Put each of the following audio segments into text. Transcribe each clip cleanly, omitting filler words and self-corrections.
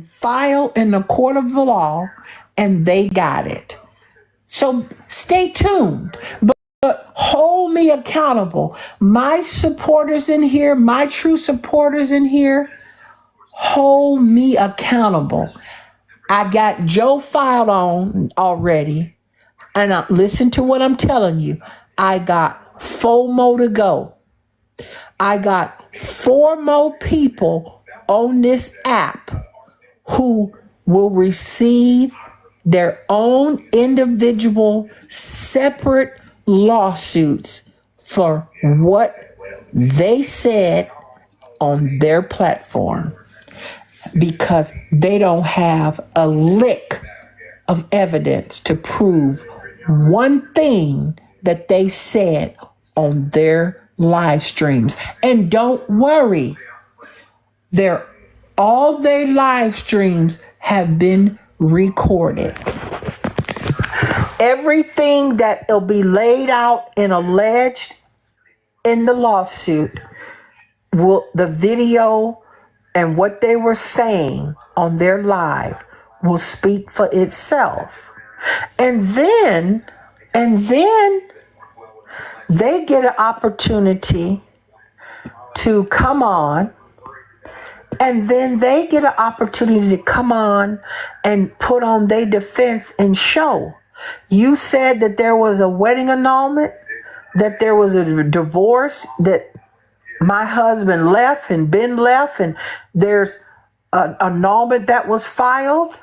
File in the court of the law, and they got it. So stay tuned, but hold me accountable. My supporters in here, my true supporters in here, hold me accountable. I got Joe filed on already, and listen to what I'm telling you. I got 4 more to go. I got 4 more people on this app who will receive their own individual separate lawsuits for what they said on their platform, because they don't have a lick of evidence to prove one thing that they said on their live streams. And don't worry, all their live streams have been recorded. Everything that will be laid out and alleged in the lawsuit, the video and what they were saying on their live will speak for itself. And then they get an opportunity to come on, and then they get an opportunity to come on and put on their defense and show. You said that there was a wedding annulment, that there was a divorce, that my husband left and been left, and there's an annulment that was filed,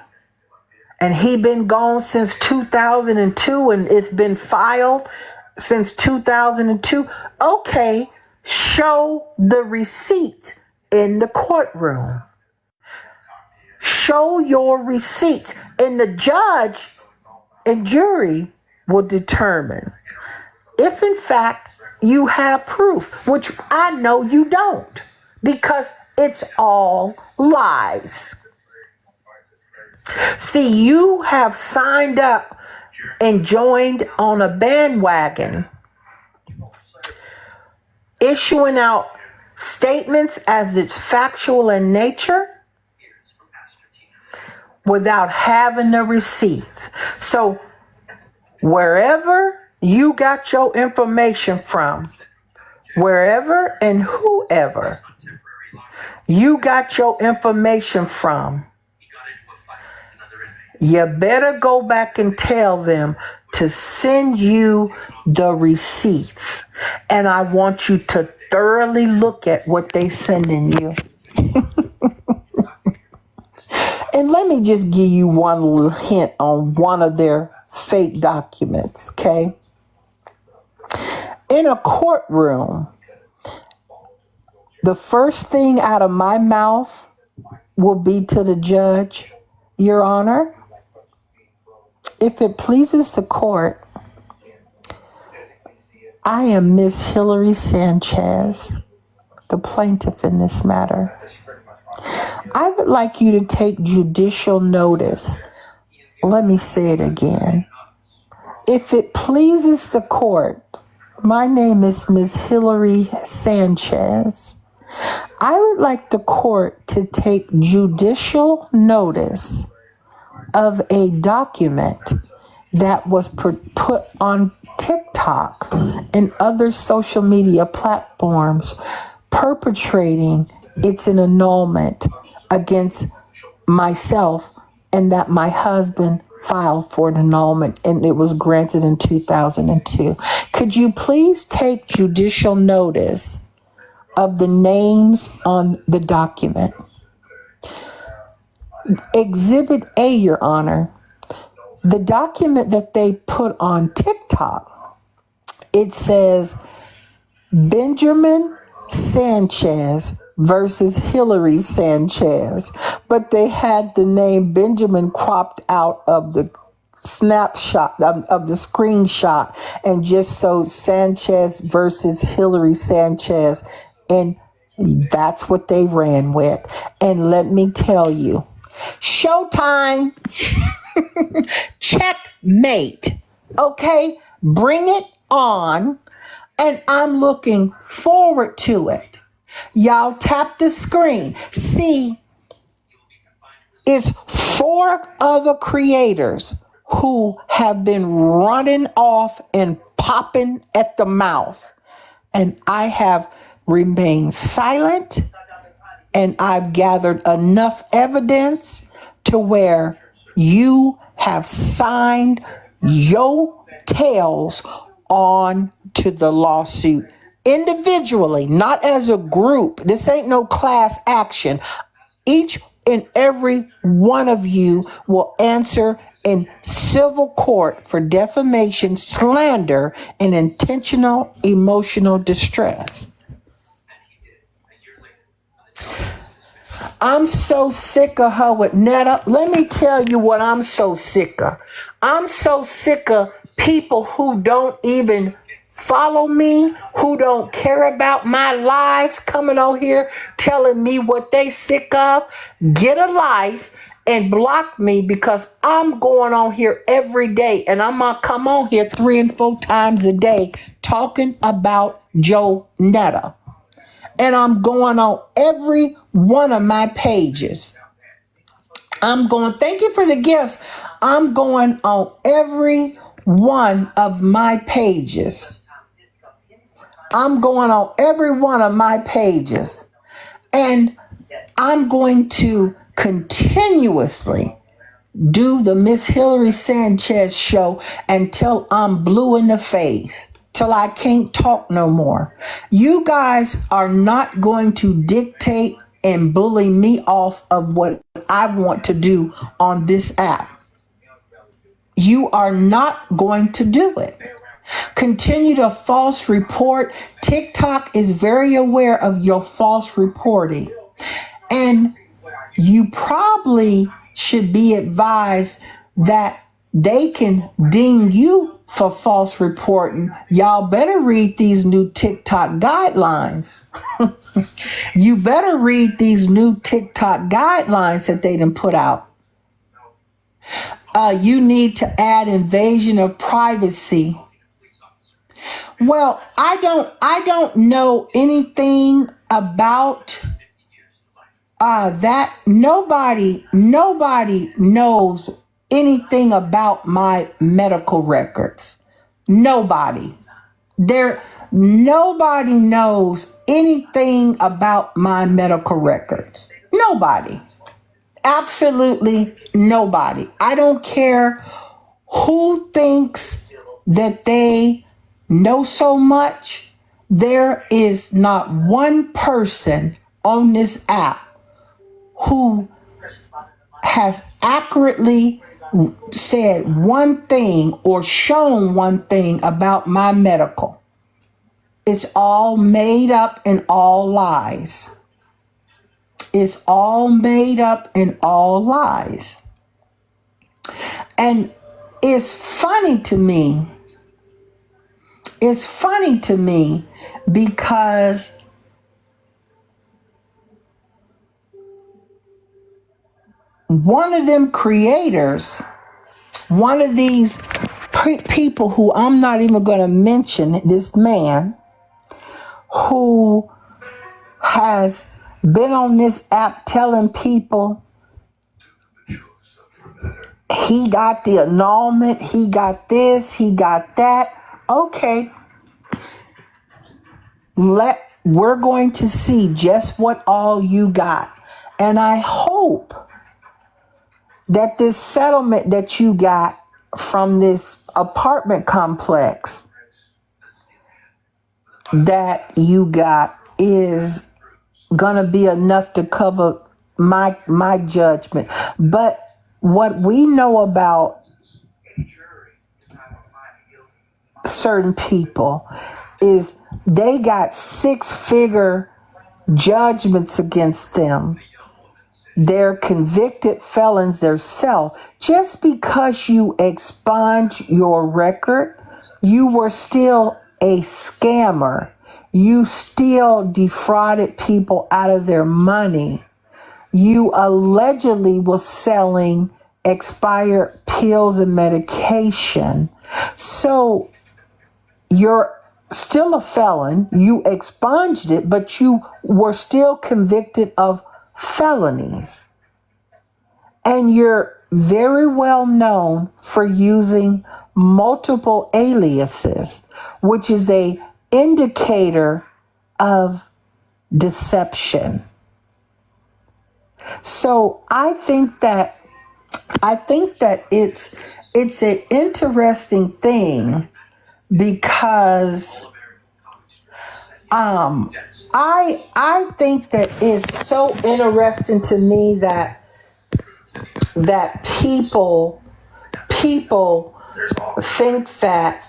and he been gone since 2002, and it's been filed since 2002. Okay, show the receipts in the courtroom. Show your receipts, and the judge and jury will determine if in fact you have proof, which I know you don't, because it's all lies. See, you have signed up and joined on a bandwagon, issuing out statements as it's factual in nature without having the receipts. So wherever you got your information from, wherever and whoever you got your information from, you better go back and tell them to send you the receipts. And I want you to thoroughly look at what they sending you. And let me just give you one little hint on one of their fake documents, okay? In a courtroom, the first thing out of my mouth will be to the judge, Your Honor, if it pleases the court, I am Ms. Hillary Sanchez, the plaintiff in this matter. I would like you to take judicial notice. Let me say it again. If it pleases the court, my name is Ms. Hillary Sanchez. I would like the court to take judicial notice of a document that was put on TikTok and other social media platforms perpetrating it's an annulment against myself, and that my husband filed for an annulment and it was granted in 2002. Could you please take judicial notice of the names on the document? Exhibit A, Your Honor, the document that they put on TikTok, it says Benjamin Sanchez versus Hillary Sanchez, but they had the name Benjamin cropped out of the snapshot of the screenshot, and just so Sanchez versus Hillary Sanchez, and that's what they ran with. And let me tell you, showtime. Checkmate. Okay, bring it on, and I'm looking forward to it. Y'all tap the screen. See, It's 4 other creators who have been running off and popping at the mouth. And I have remained silent, and I've gathered enough evidence to where you have signed your tails on to the lawsuit individually, not as a group. This ain't no class action. Each and every one of you will answer in civil court for defamation, slander, and intentional emotional distress. I'm so sick of her with Netta. Let me tell you what I'm so sick of. I'm so sick of people who don't even follow me, who don't care about my lives, coming on here telling me what they sick of. Get a life and block me, because I'm going on here every day, and I'm gonna come on here 3 and 4 times a day talking about Joe Netta. And I'm going on every one of my pages. Thank you for the gifts. I'm going on every one of my pages. I'm going on every one of my pages. And I'm going to continuously do the Miss Hillary Sanchez show until I'm blue in the face, till I can't talk no more. You guys are not going to dictate and bully me off of what I want to do on this app. You are not going to do it. Continue to false report. TikTok is very aware of your false reporting. And you probably should be advised that they can ding you for false reporting. Y'all better read these new TikTok guidelines. You better read these new TikTok guidelines that they done put out. You need to add invasion of privacy. Well, I don't know anything about that. Nobody knows anything about my medical records. Nobody knows anything about my medical records. Nobody. Absolutely nobody. I don't care who thinks that they know so much. There is not one person on this app who has accurately said one thing or shown one thing about my medical. It's all made up and all lies. It's all made up and all lies. And it's funny to me. It's funny to me because one of them creators, one of these people who I'm not even going to mention, this man who has been on this app telling people he got the annulment, he got this, he got that. Okay, we're going to see just what all you got. And I hope that this settlement that you got from this apartment complex that you got is gonna be enough to cover my judgment. But what we know about certain people is they got 6-figure judgments against them. They're convicted felons themselves. Just because you expunged your record, you were still a scammer. You still defrauded people out of their money. You allegedly was selling expired pills and medication. So you're still a felon. You expunged it, but you were still convicted of felonies. And you're very well known for using multiple aliases, which is a indicator of deception. So I think that it's an interesting thing because I think that it's so interesting to me that people think that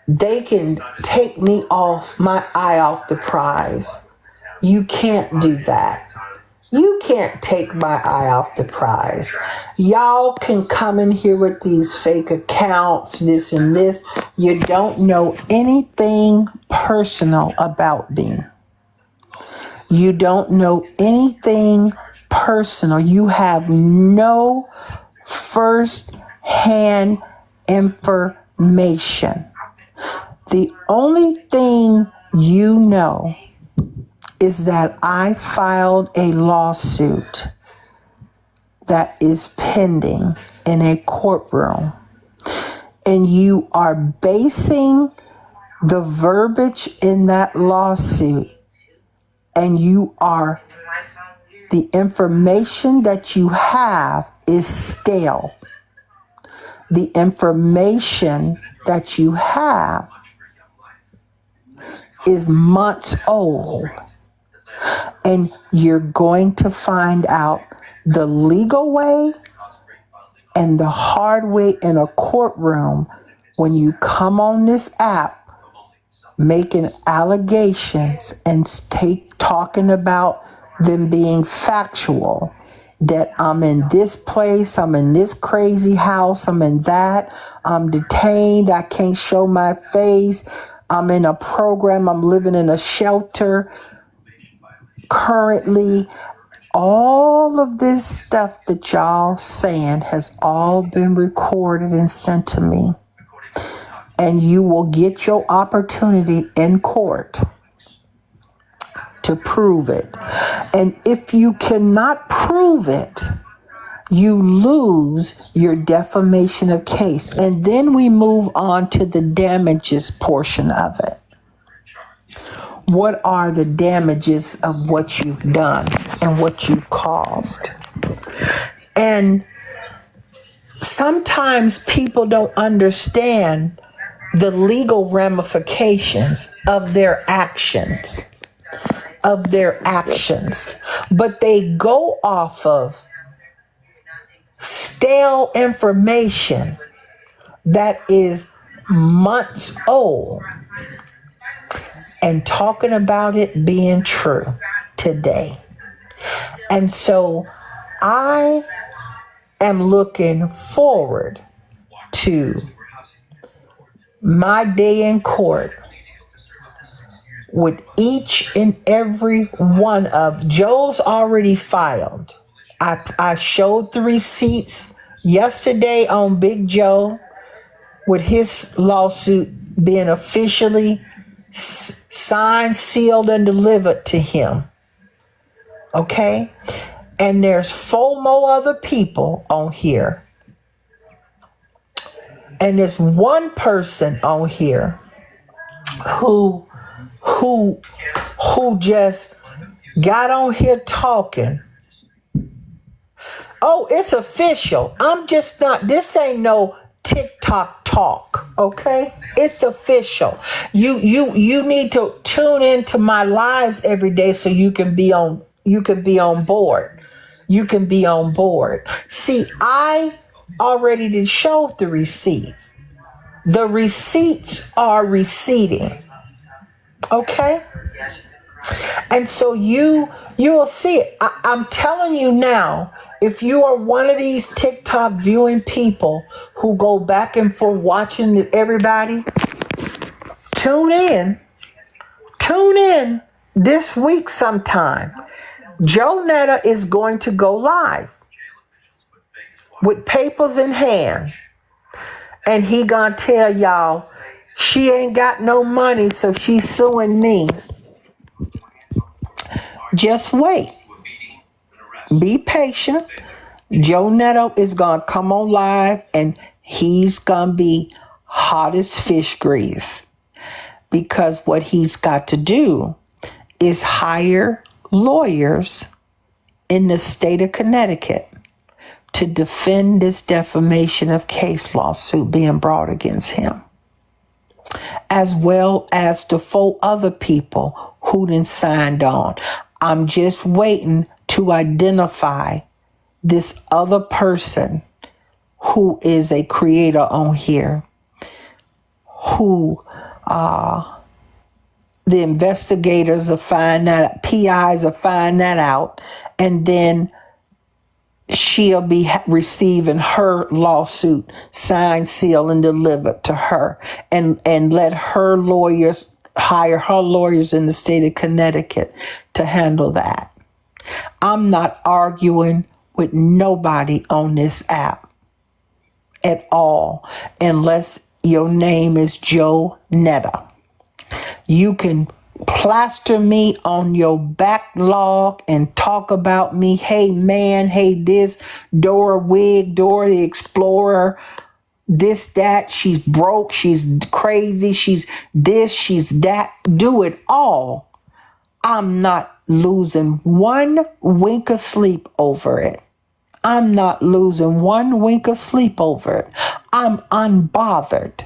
they can take me off my eye off the prize. You can't do that. You can't take my eye off the prize. Y'all can come in here with these fake accounts, this and this. You don't know anything personal about me. You don't know anything personal. You have no first-hand information. The only thing you know is that I filed a lawsuit that is pending in a courtroom, and you are basing the verbiage in that lawsuit, and the information that you have is stale. The information that you have is months old. And you're going to find out the legal way and the hard way in a courtroom when you come on this app making allegations and talking about them being factual. That I'm in this place, I'm in this crazy house, I'm in that, I'm detained, I can't show my face, I'm in a program, I'm living in a shelter. Currently, all of this stuff that y'all saying has all been recorded and sent to me. And you will get your opportunity in court to prove it. And if you cannot prove it, you lose your defamation of case. And then we move on to the damages portion of it. What are the damages of what you've done and what you've caused? And sometimes people don't understand the legal ramifications of their actions, but they go off of stale information that is months old and talking about it being true today. And so I am looking forward to my day in court with each and every one of Joe's already filed. I showed the receipts yesterday on Big Joe with his lawsuit being officially signed, sealed, and delivered to him. Okay? And there's 4 more other people on here. And there's one person on here who just got on here talking. Oh, it's official. This ain't no TikTok talk, okay? It's official. You need to tune into my lives every day so you can be on board. You can be on board. See, I already did show the receipts. The receipts are receipting. Okay? And so you'll see it. I'm telling you now, if you are one of these TikTok viewing people who go back and forth watching everybody, tune in this week sometime. Joe Netta is going to go live with papers in hand. And he gonna tell y'all she ain't got no money, so she's suing me. Just wait. Be patient. Joe Netto is going to come on live and he's going to be hot as fish grease, because what he's got to do is hire lawyers in the state of Connecticut to defend this defamation of case lawsuit being brought against him, as well as the 4 other people who done signed on. I'm just waiting to identify this other person who is a creator on here, who the investigators will find that, PIs will find that out, and then she'll be receiving her lawsuit signed, sealed, and delivered to her, and let her lawyers hire her lawyers in the state of Connecticut to handle that. I'm not arguing with nobody on this app at all, unless your name is Joe Netta. You can plaster me on your backlog and talk about me. Hey man, hey this, Dora the Explorer, this, that, she's broke, she's crazy, she's this, she's that. Do it all. I'm not losing one wink of sleep over it. I'm not losing one wink of sleep over it. I'm unbothered.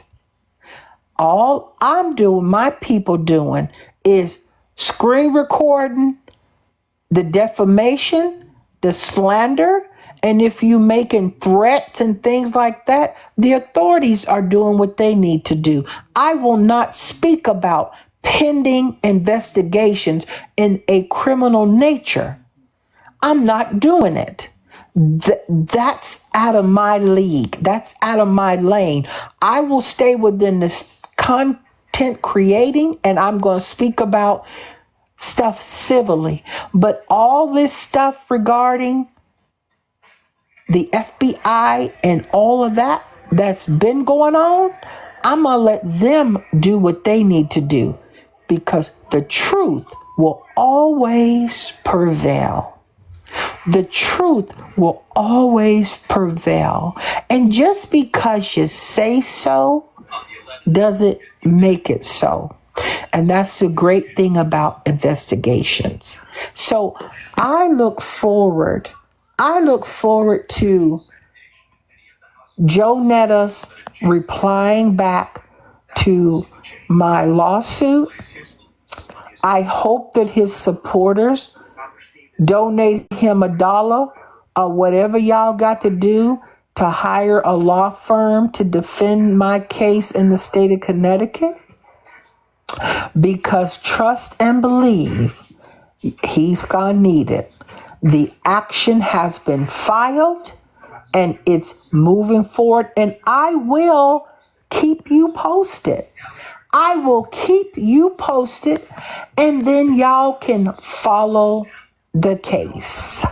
All I'm doing, my people doing, is screen recording the defamation, the slander, and if you making threats and things like that, the authorities are doing what they need to do. I will not speak about pending investigations in a criminal nature. I'm not doing it. That's out of my league. That's out of my lane. I will stay within this content creating, and I'm going to speak about stuff civilly. But all this stuff regarding the FBI and all of that that's been going on, I'm going to let them do what they need to do, because the truth will always prevail. The truth will always prevail. And just because you say so doesn't make it so. And that's the great thing about investigations. So I look forward to Joe Netta's replying back to my lawsuit. I hope that his supporters donate him $1 or whatever y'all got to do to hire a law firm to defend my case in the state of Connecticut. Because trust and believe, he's gonna need it. The action has been filed and it's moving forward, and I will keep you posted. I will keep you posted, and then y'all can follow the case.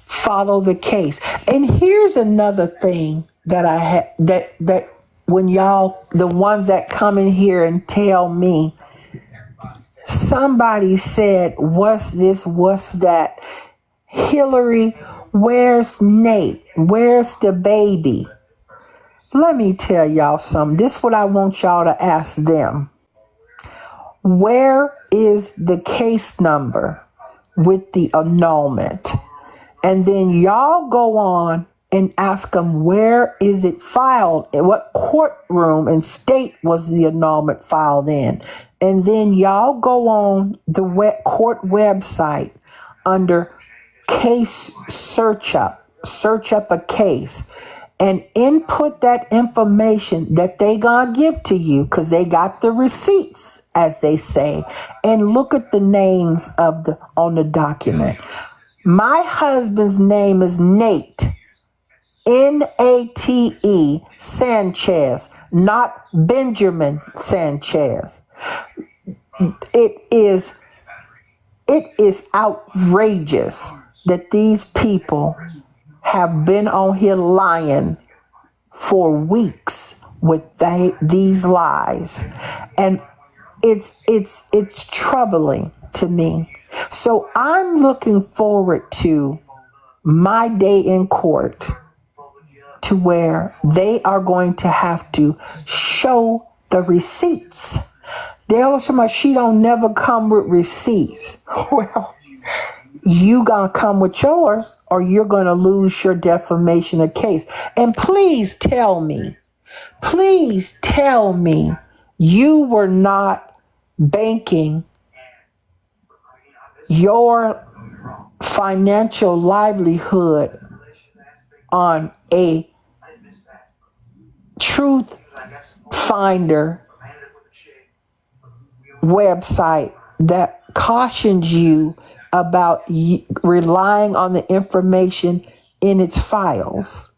Follow the case. And here's another thing that I had, that when y'all, the ones that come in here and tell me, somebody said, what's this, what's that? Hillary, where's Nate? Where's the baby? Let me tell y'all something. This is what I want y'all to ask them. Where is the case number with the annulment? And then y'all go on and ask them, where is it filed? In what courtroom and state was the annulment filed in? And then y'all go on the court website under case search up a case, and input that information that they gonna give to you, because they got the receipts, as they say, and look at the names of on the document. My husband's name is Nate, Nate Sanchez, not Benjamin Sanchez. It is outrageous that these people have been on here lying for weeks with these lies, and it's troubling to me. So I'm looking forward to my day in court to where they are going to have to show the receipts. They always say, she don't never come with receipts. Well, you gonna come with yours or you're gonna lose your defamation of case. And please tell me you were not banking your financial livelihood on a truth finder website that cautions you about relying on the information in its files.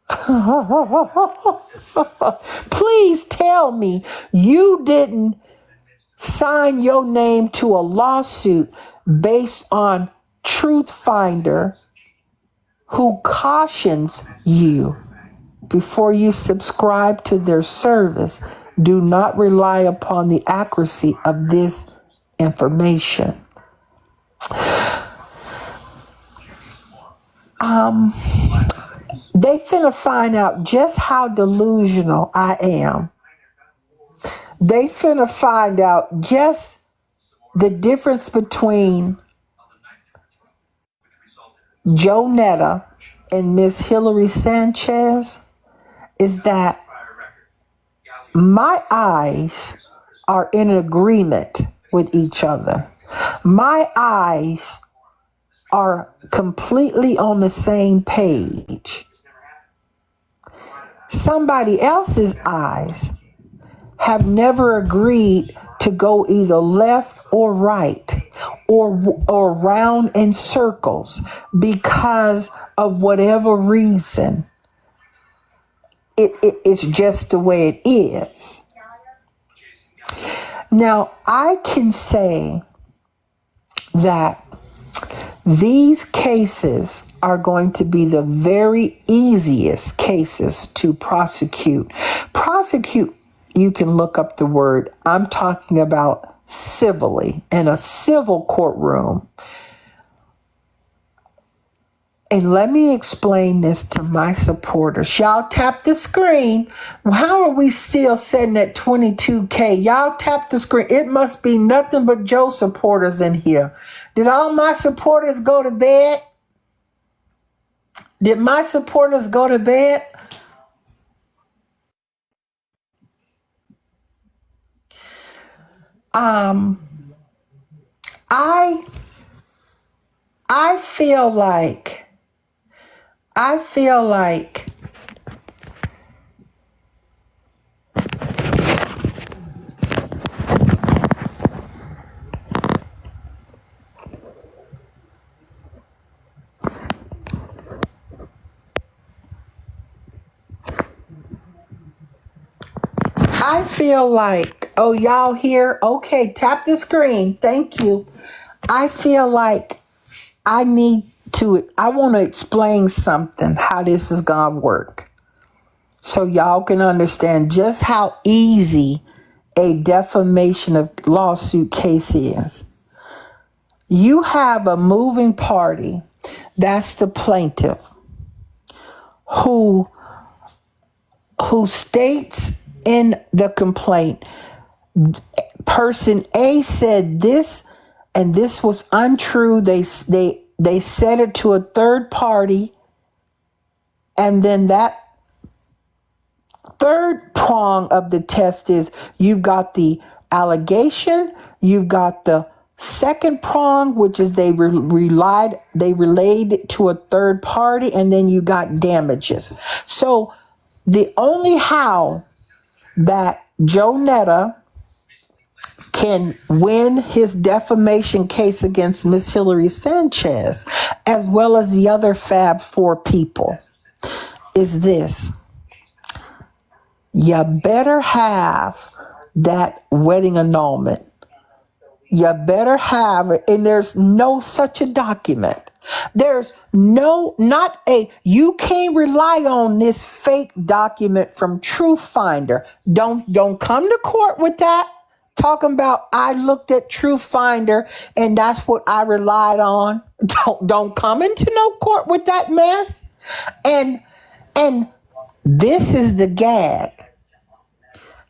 Please tell me you didn't sign your name to a lawsuit based on Truth Finder, who cautions you before you subscribe to their service. Do not rely upon the accuracy of this information. They finna find out just how delusional I am. They finna find out just the difference between Joe Netta and Ms. Hillary Sanchez is that my eyes are in agreement with each other. My eyes are completely on the same page. Somebody else's eyes have never agreed to go either left or right or round in circles because of whatever reason. It's just the way it is. Now, I can say that these cases are going to be the very easiest cases to prosecute. Prosecute, you can look up the word. I'm talking about civilly in a civil courtroom. And let me explain this to my supporters. Y'all tap the screen. How are we still sitting at 22K? Y'all tap the screen. It must be nothing but Joe supporters in here. Did all my supporters go to bed? Did my supporters go to bed? I feel like I feel like oh, y'all here? Okay, tap the screen. Thank you. I feel like I want to explain something, how this is going to work. So y'all can understand just how easy a defamation of lawsuit case is. You have a moving party, that's the plaintiff, who states in the complaint, person A said this and this was untrue. They said it to a third party, and then that third prong of the test is you've got the allegation, you've got the second prong, which is they relayed it to a third party, and then you got damages. So the only how that Joe Netta can win his defamation case against Ms. Hillary Sanchez, as well as the other Fab Four people, is this. You better have that wedding annulment. You better have it, and there's no such a document. There's you can't rely on this fake document from Truth Finder. Don't come to court with that. talking about I looked at True Finder and that's what I relied on. Don't come into no court with that mess. And this is the gag.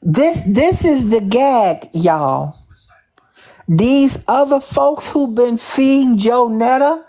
This is the gag, y'all. These other folks who've been feeding Joe Netta,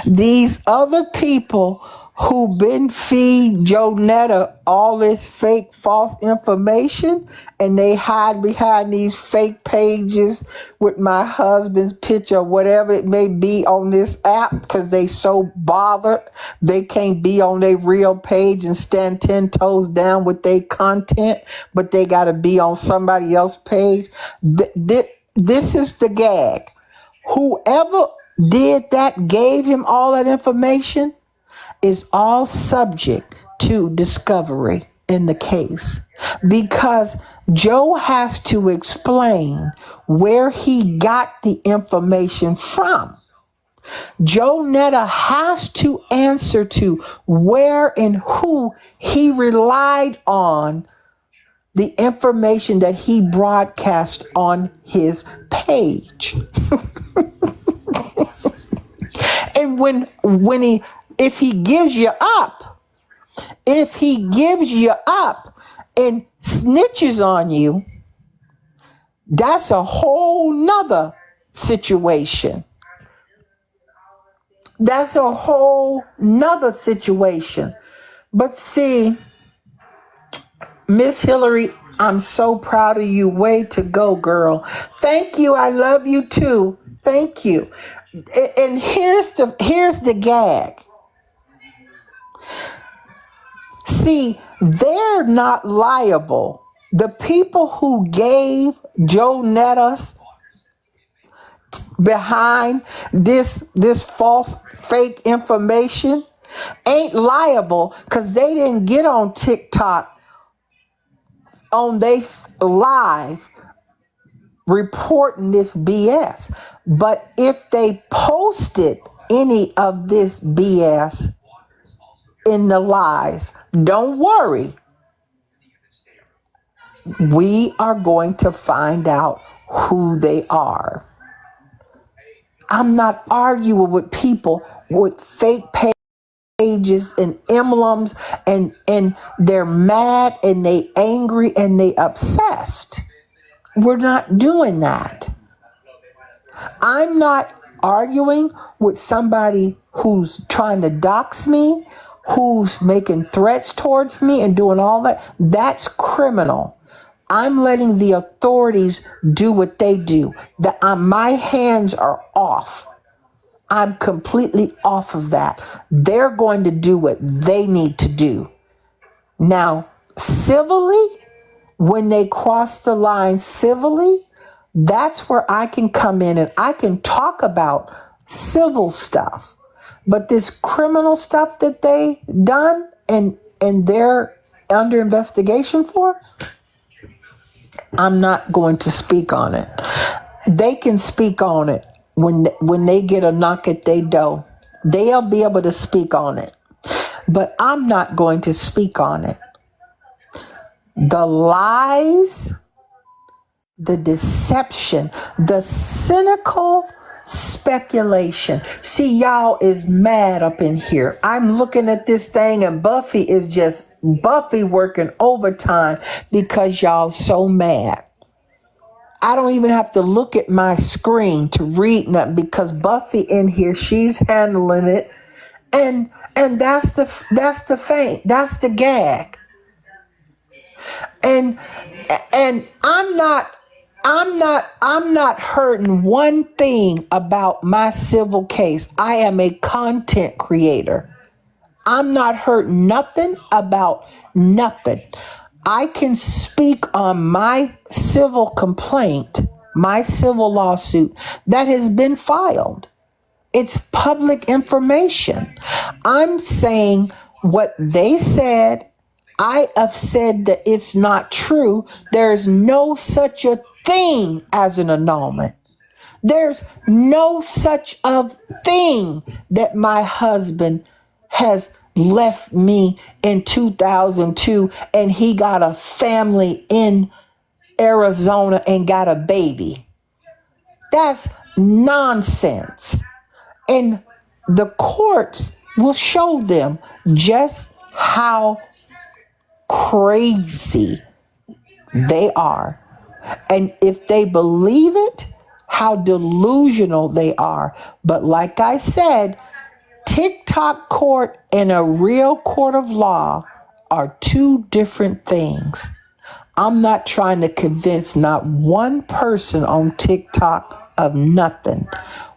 these other people who've been feeding Joe Netta all this fake false information, and they hide behind these fake pages with my husband's picture, whatever it may be on this app, because they so bothered they can't be on their real page and stand 10 toes down with their content, but they got to be on somebody else's page. This is the gag. Whoever did that, gave him all that information, is all subject to discovery in the case, because Joe has to explain where he got the information from. Joe Netta has to answer to where and who he relied on the information that he broadcast on his page. And if he gives you up and snitches on you, that's a whole nother situation. That's a whole nother situation. But see, Miss Hillary, I'm so proud of you. Way to go, girl. Thank you. I love you too. Thank you. And here's the gag. See, they're not liable. The people who gave Joe Nettas behind this false fake information ain't liable, because they didn't get on TikTok on they live reporting this BS. But if they posted any of this BS in the lies, don't worry. We are going to find out who they are. I'm not arguing with people with fake pages and emblems, and they're mad and they angry and they obsessed. We're not doing that. I'm not arguing with somebody who's trying to dox me, who's making threats towards me and doing all that. That's criminal. I'm letting the authorities do what they do. My hands are off. I'm completely off of that. They're going to do what they need to do. Now, civilly, when they cross the line civilly, that's where I can come in and I can talk about civil stuff. But this criminal stuff that they done and they're under investigation for, I'm not going to speak on it. They can speak on it when they get a knock at their door. They'll be able to speak on it. But I'm not going to speak on it. The lies, the deception, the cynical speculation. See, y'all is mad up in here. I'm looking at this thing and Buffy working overtime because y'all so mad. I don't even have to look at my screen to read nothing because Buffy in here, she's handling it. And that's the gag. And I'm not hurting one thing about my civil case. I am a content creator. I'm not hurting nothing about nothing. I can speak on my civil complaint, my civil lawsuit that has been filed. It's public information. I'm saying what they said. I have said that it's not true. There's no such a thing as an annulment. There's no such a thing that my husband has left me in 2002 and he got a family in Arizona and got a baby. That's nonsense. And the courts will show them just how crazy they are. And if they believe it, how delusional they are. But like I said, TikTok court and a real court of law are two different things. I'm not trying to convince not one person on TikTok of nothing.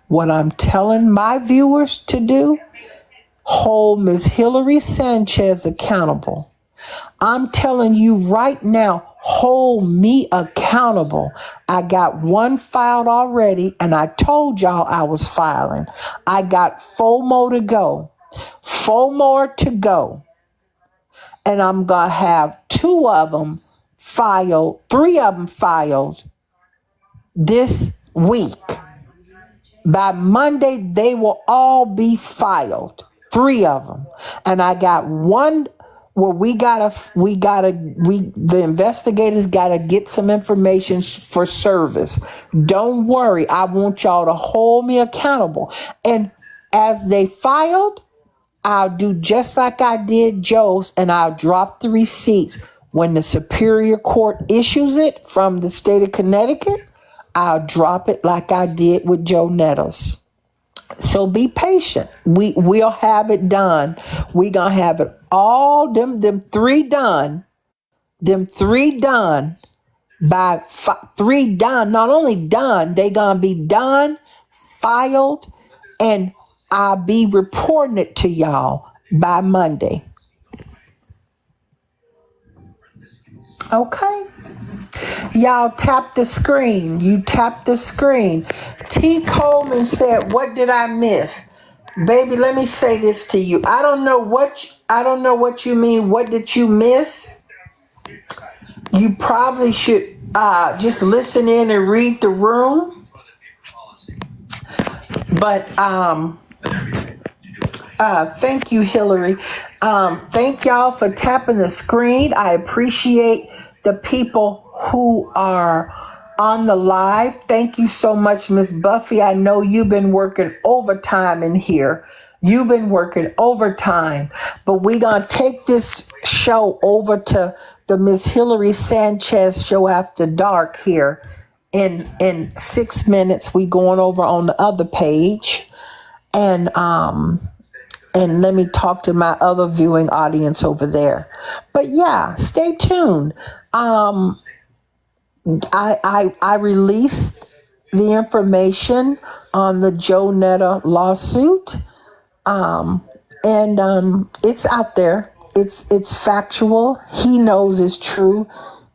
What I'm telling my viewers to do, hold Ms. Hillary Sanchez accountable. I'm telling you right now, hold me accountable. I got one filed already, and I told y'all I was filing. I got 4 more to go. 4 more to go. And I'm going to have 2 of them filed, 3 of them filed this week. By Monday, they will all be filed. 3 of them. And I got one where the investigators gotta get some information for service. Don't worry, I want y'all to hold me accountable. And as they filed, I'll do just like I did Joe's, and I'll drop the receipts. When the Superior Court issues it from the state of Connecticut, I'll drop it like I did with Joe Nettles. So be patient. We'll have it done. We gonna have it all them 3 done. Them 3 done by 3 done. Not only done, they gonna be done, filed, and I'll be reporting it to y'all by Monday. Okay. Y'all tap the screen. You tap the screen. T. Coleman said, "What did I miss?" Baby, let me say this to you. I don't know what you mean. What did you miss? You probably should just listen in and read the room. But thank you, Hillary. Thank y'all for tapping the screen. I appreciate the people who are on the live. Thank you so much, Miss Buffy. I know you've been working overtime in here. You've been working overtime. But we're going to take this show over to the Miss Hillary Sanchez show after dark here. In 6 minutes, we going over on the other page. And let me talk to my other viewing audience over there. But yeah, stay tuned. I released the information on the Joe Netta lawsuit, and it's out there. It's factual. He knows it's true.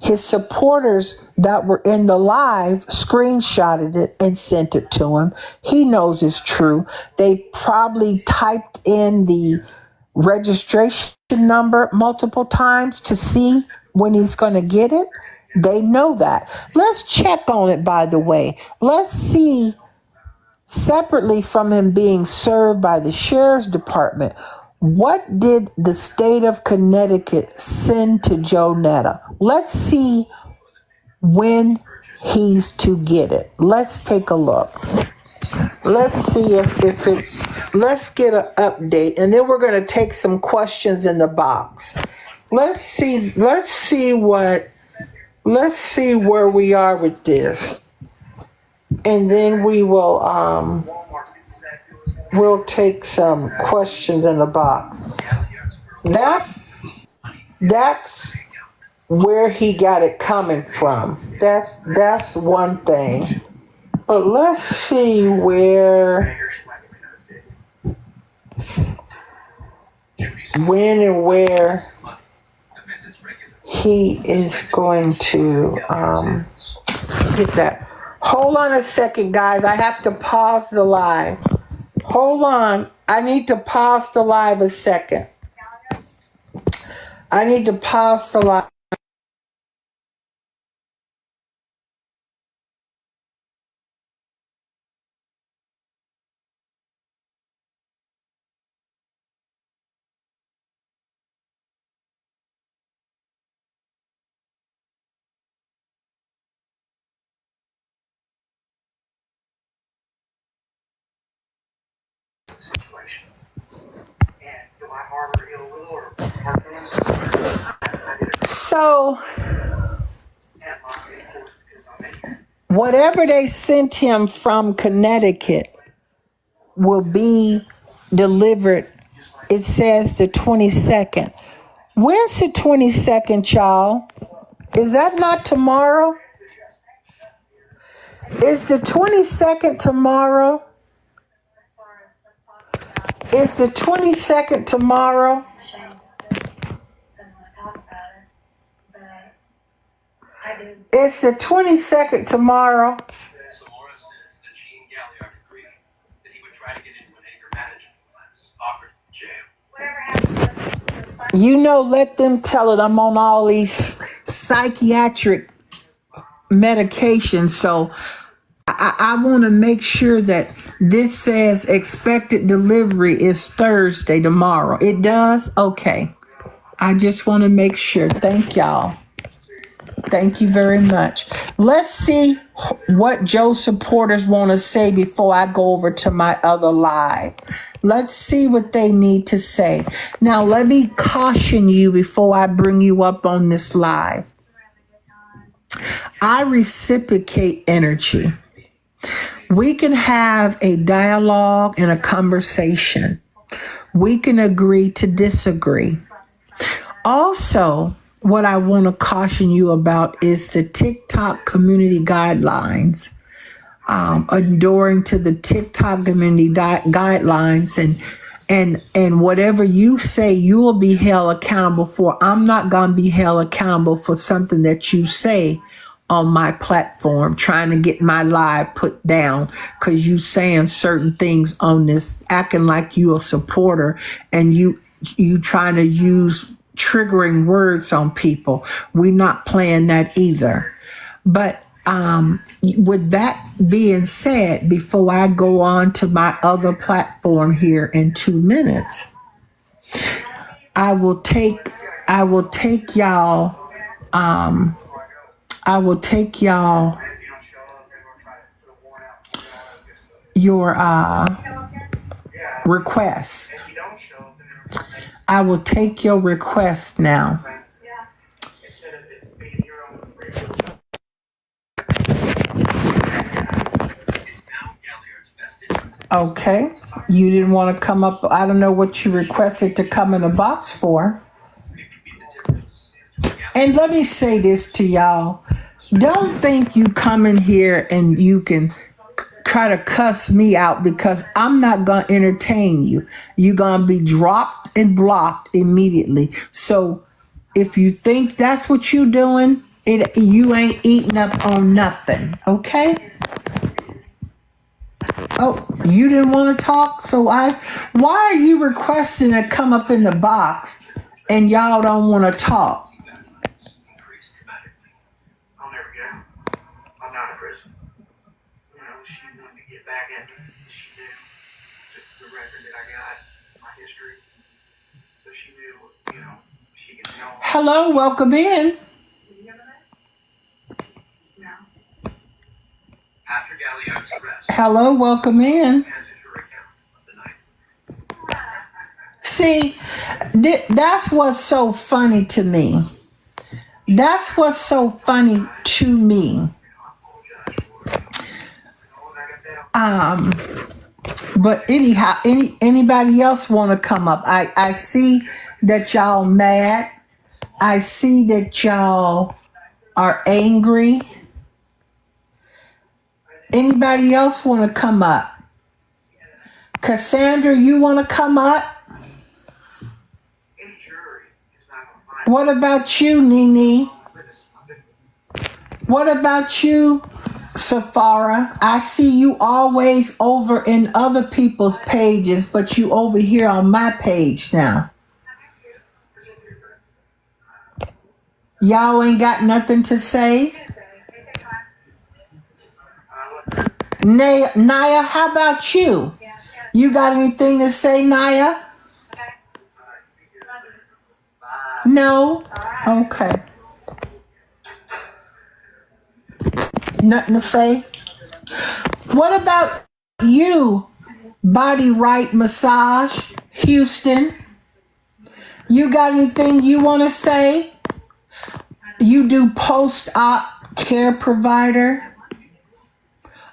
His supporters that were in the live screenshotted it and sent it to him. He knows it's true. They probably typed in the registration number multiple times to see when he's going to get it. They know that. Let's check on it, by the way. Let's see, separately from him being served by the sheriff's department, what did the state of Connecticut send to Joe Netta? Let's see when he's to get it. Let's take a look. Let's see if it's, let's get an update, and then we're going to take some questions in the box. Let's see where we are with this, and then we'll take some questions in the box. That's where he got it coming from. That's one thing. But let's see when and where he is going to get that. Hold on a second, guys. I have to pause the live. Hold on. I need to pause the live a second. I need to pause the live. So, whatever they sent him from Connecticut will be delivered. It says the 22nd. When's the 22nd, y'all? Is that not tomorrow? Is the 22nd tomorrow? Is the 22nd tomorrow? It's the 22nd tomorrow. You know, let them tell it. I'm on all these psychiatric medications, so I want to make sure that this says expected delivery is Thursday tomorrow. It does? Okay. I just want to make sure. Thank y'all. Thank you very much. Let's see what Joe supporters want to say before I go over to my other live. Let's see what they need to say. Now, let me caution you before I bring you up on this live. I reciprocate energy. We can have a dialogue and a conversation. We can agree to disagree. Also, what I want to caution you about is the TikTok community guidelines. Adhering to the TikTok community guidelines, and whatever you say, you will be held accountable for. I'm not going to be held accountable for something that you say on my platform, trying to get my live put down because you saying certain things on this, acting like you a supporter, and you trying to use triggering words on people. We're not playing that either. But with that being said, before I go on to my other platform here in 2 minutes, I will take y'all your request. I will take your request now. Okay, you didn't want to come up. I don't know what you requested to come in a box for. And let me say this to y'all. Don't think you come in here and you can try to cuss me out, because I'm not going to entertain you. You're going to be dropped and blocked immediately. So if you think that's what you're doing, you ain't eating up on nothing, okay? Oh, you didn't want to talk? So why are you requesting to come up in the box and y'all don't want to talk? I'll never get out. I'm not in prison. You know, she wanted to get back at me. She knew the record that I got, my history. So she knew, you know, she could tell. Hello, welcome in. After Gallio's arrest. Hello, welcome in. See, that's what's so funny to me. That's what's so funny to me. But anyhow, anybody else want to come up? I see that y'all mad. I see that y'all are angry. Anybody else want to come up? Cassandra, you want to come up? What about you, Nene? What about you, Safara? I see you always over in other people's pages, but you over here on my page now. Y'all ain't got nothing to say? Naya, how about you? You got anything to say, Naya? No? Okay. Nothing to say? What about you, Body Right Massage, Houston. You got anything you want to say? You do post-op care provider.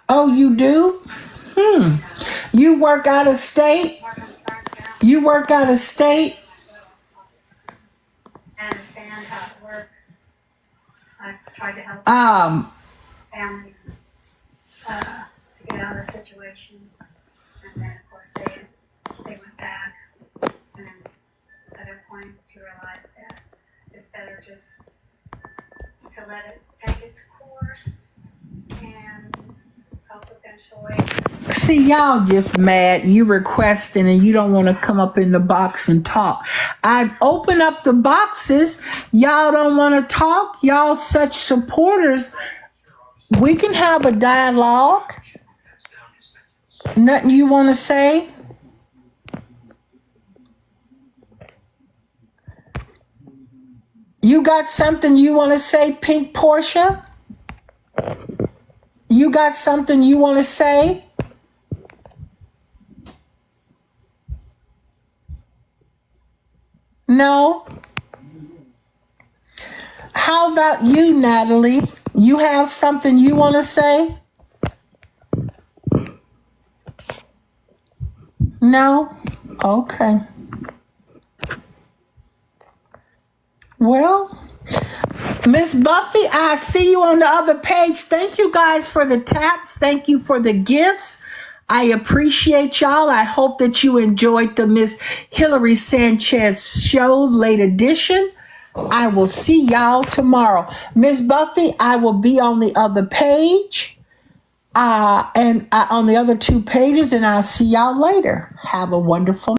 Oh, you do? You work out of state? You work out of state? I understand how it works. I've tried to help families to get out of the situation, and then of course they went back, and then at a point you realize that it's better just to let it take its course and hope eventually. See, y'all just mad. You requesting and you don't want to come up in the box and talk. I open up the boxes. Y'all don't want to talk. Y'all such supporters. We can have a dialogue. Nothing you want to say? You got something you want to say, Pink Portia? You got something you want to say? No? How about you, Natalie? You have something you want to say? No? Okay. Well, Miss Buffy, I see you on the other page. Thank you guys for the taps. Thank you for the gifts. I appreciate y'all. I hope that you enjoyed the Miss Hillary Sanchez show, late edition. I will see y'all tomorrow. Miss Buffy, I will be on the other page and on the other two pages, and I'll see y'all later. Have a wonderful